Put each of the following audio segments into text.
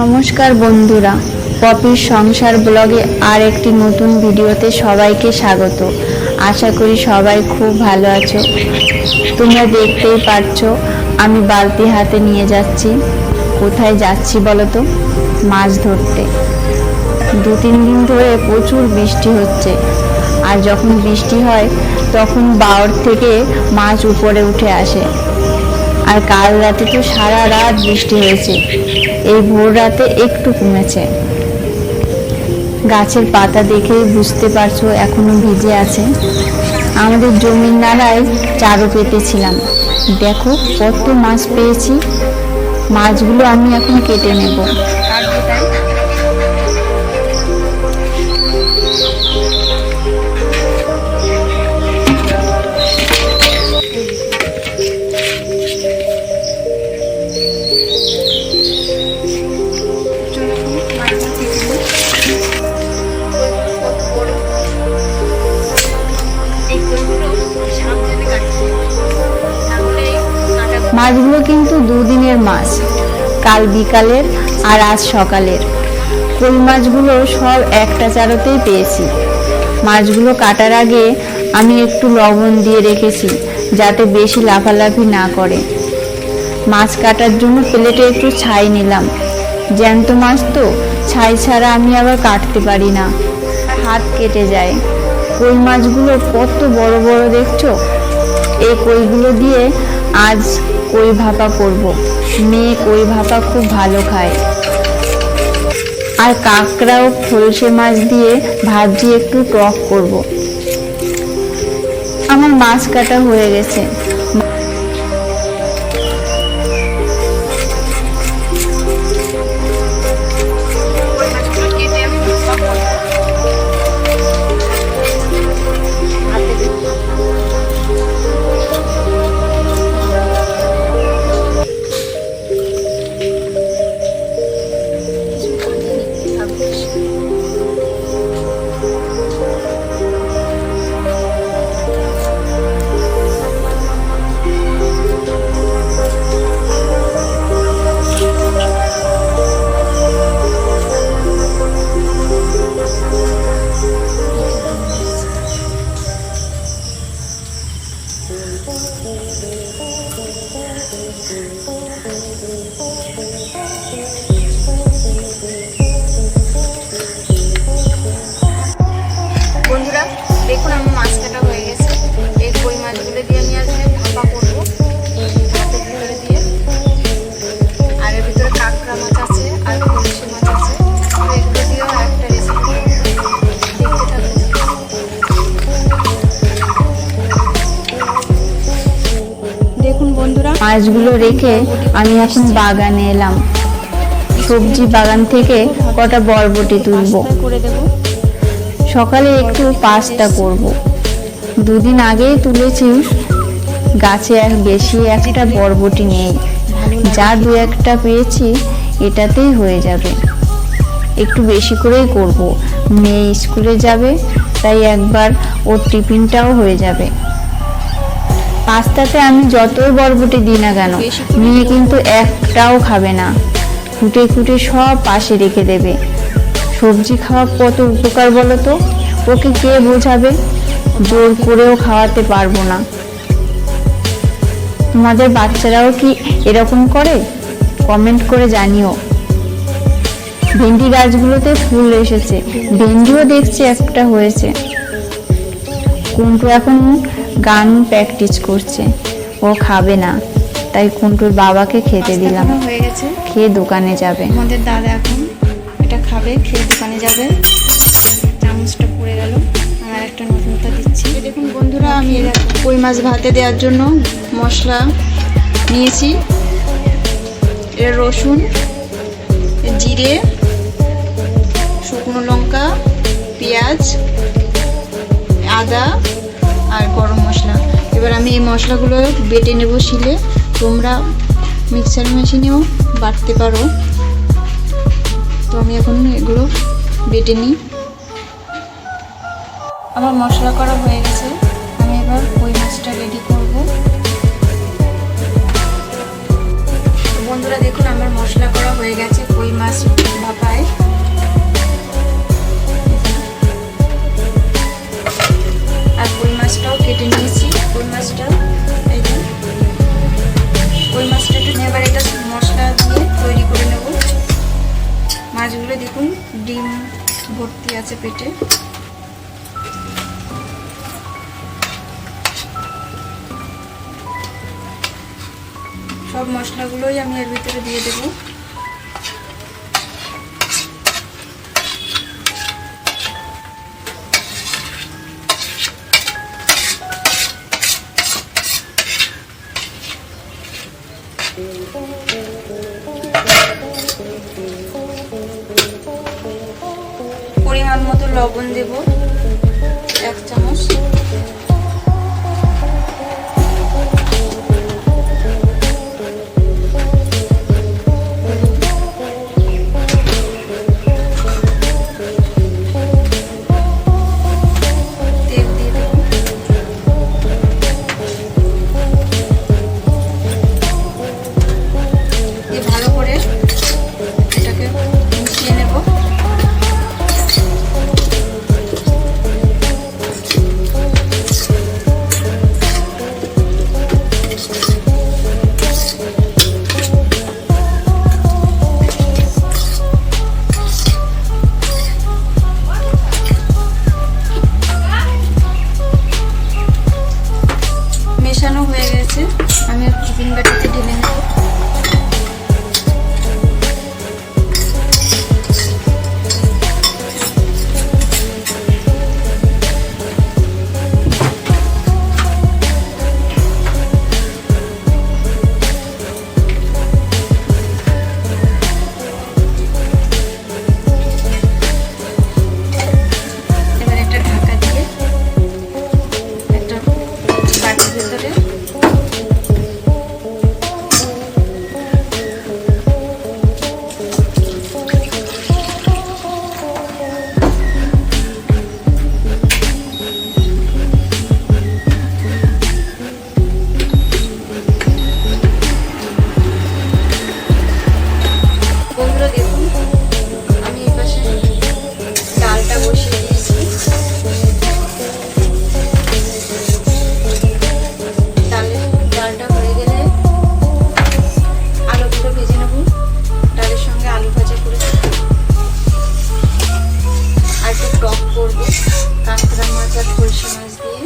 নমস্কার বন্ধুরা, পপির সংসার ব্লগে আর একটি নতুন ভিডিওতে সবাইকে স্বাগত। আশা করি সবাই খুব ভালো আছো। তোমরা দেখতেই পারছো আমি বালতি হাতে নিয়ে যাচ্ছি। কোথায় যাচ্ছি বলো তো? মাছ ধরতে। 2-3 দিন ধরে প্রচুর বৃষ্টি হচ্ছে, আর যখন বৃষ্টি হয় তখন বাওর থেকে মাছ উপরে উঠে আসে। আর কাল রাতে তো সারা রাত বৃষ্টি হয়েছে, এই ভোর রাতে একটু কমেছে। গাছের পাতা দেখেই বুঝতে পারছো এখনো ভিজে আছে। আমাদের জমির নালায় চারও পেতেছিলাম, দেখো কত মাছ পেয়েছি। মাছগুলো আমি এখন কেটে নেব। মাছগুলো কিন্তু 2 দিনের মাছ, কাল বিকালের আর আজ সকালের। কই মাছগুলো সব একটা চারতেই পেয়েছি। মাছগুলো কাটার আগে আমি একটু লবণ দিয়ে রেখেছি, যাতে বেশি লাফালাফি না করে। মাছ কাটার জন্য প্লেটে একটু ছাই নিলাম। জ্যান্ত মাছ তো, ছাই ছাড়া আমি আবার কাটতে পারি না, হাত কেটে যায়। কই মাছগুলো কত বড় বড় দেখছো। এই কইগুলো দিয়ে আজ কই ভাপা করব। মেয়ে কই ভাপা খুব ভালো খায়। আর কাঁকড়া ও খলসে মাছ দিয়ে ভাজি একটু টক করব। আমার মাছ কাটা হয়ে গেছে। বন্ধুরা দেখুন, আমার মাছ কাটা হয়ে গেছে। এই কই মাছগুলো দিয়ে আমি আজকে ভাপা করবো ভাতের ভিতরে দিয়ে। আর এর ভিতরে কাঁকড়া মাছ আছে আর খলসে মাছ আছে, এগুলো দিয়েও একটা রেসিপি দেখতে থাকুন। দেখুন বন্ধুরা, মাছগুলো রেখে আমি এখন বাগানে এলাম। সবজি বাগান থেকে কটা বরবটি তুলবো করে দেব। সকালে একটু পাস্তা করব। 2 দিন আগেই তুলেছি, গাছে বেশি একটা বরবটি নেই। যা 2-1টা পেয়েছি এটাতেই হয়ে যাবে। একটু বেশি করেই করব, মেয়ে স্কুলে যাবে, তাই একবার ওর টিফিনটাও হয়ে যাবে। পাস্তাতে আমি যতই বরবটি দিই না কেন, মেয়ে কিন্তু একটাও খাবে না, খুঁটে খুঁটে সব পাশে রেখে দেবে। সবজি খাওয়া কত উপকার বলো তো, ওকে কে বোঝাবে? জোর করেও খাওয়াতে পারবো না। তোমাদের বাচ্চারাও কি এরকম করে? কমেন্ট করে জানিও। ভেন্ডি গাছগুলোতে ফুল এসেছে, ভেন্ডিও দেখছি একটা হয়েছে। কুন্টু এখন গান প্র্যাকটিস করছে, ও খাবে না, তাই কুন্টুর বাবাকে খেতে দিলাম। হয়ে গেছে, খেয়ে দোকানে যাবে। আমাদের দাদা এখন এটা খাবে, খেয়ে দোকানে যাবে। চামচটা পড়ে গেল, আর একটা নতুনটা দিচ্ছি। দেখুন বন্ধুরা, আমি কই মাছ ভাতে দেওয়ার জন্য মশলা নিয়েছি। এর রসুন, জিরে, শুকনো লঙ্কা, পেঁয়াজ, আদা আর গরম মশলা। এবার আমি এই মশলাগুলো বেটে নেব শিলে। তোমরা মিক্সার মেশিনেও বাটতে পারো। তো আমি এখন এগুলো বেটে নিই। আমার মশলা করা হয়ে গেছে, আমি এবার কই মাছটা রেডি করব। বন্ধুরা দেখুন, আমার মশলা করা হয়ে গেছে। কই মাছ ডিম ভর্তি আছে পেটে। সব মশলাগুলোই আমি এর ভিতরে দিয়ে দেবো। পরিমাণ মতো লবণ দেব 1 চামচ। মেশানো হয়ে গেছে, আমি টিফিন বাটিতে ঢেলে নেব। এবার একটা ঢাকা দিয়ে একটা বাটির ভেতরে বন্ধুরা দেখুন, আমি এই পাশে ডালটা বসিয়ে দিয়েছি। ডালটা হয়ে গেলে আলুগুলো ভেজে নেব। ডালের সঙ্গে আলু ভাজা করে আর একটু টক করবো কাঁকড়া মাছ আর সরষে মাছ দিয়ে।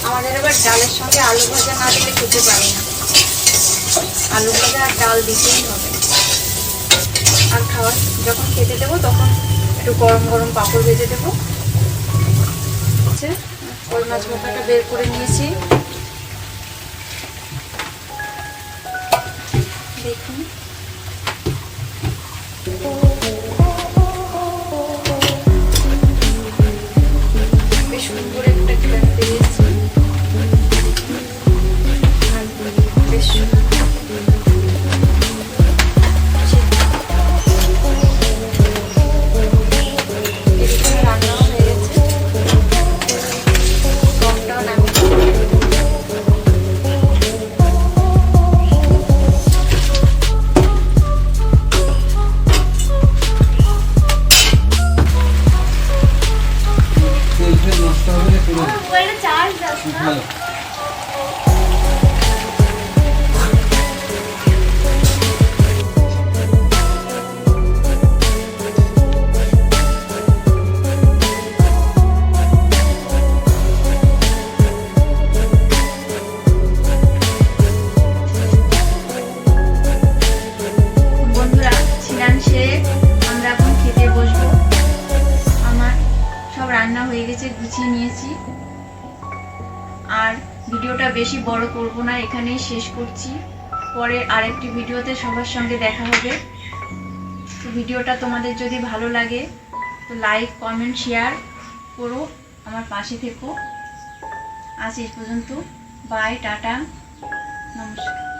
আমাদের এবার ডালের সঙ্গে আলু ভাজা না দিলে খেতে পারি না। আলু ভাজা আর ডাল দিতেই হবে। আর খাওয়া যখন খেতে দেবো তখন একটু গরম গরম পাঁপড় ভেজে দেবো। কই মাছ মোটাটা বের করে নিয়েছি, দেখুন। বেশ সুন্দর একটা গ্রাম পেয়েছি। বেশ রান্নাও হয়ে গেছে, টকটাও নামিয়ে রান্না হয়ে গেছে, গুছিয়ে নিয়েছি। আর ভিডিওটা বেশি বড় করব না, এখানেই শেষ করছি। পরে আরেকটি ভিডিওতে সবার সঙ্গে দেখা হবে। তো ভিডিওটা তোমাদের যদি ভালো লাগে তো লাইক কমেন্ট শেয়ার করো, আমার পাশে থেকো। আজ এই পর্যন্ত, বাই, টাটা, নমস্কার।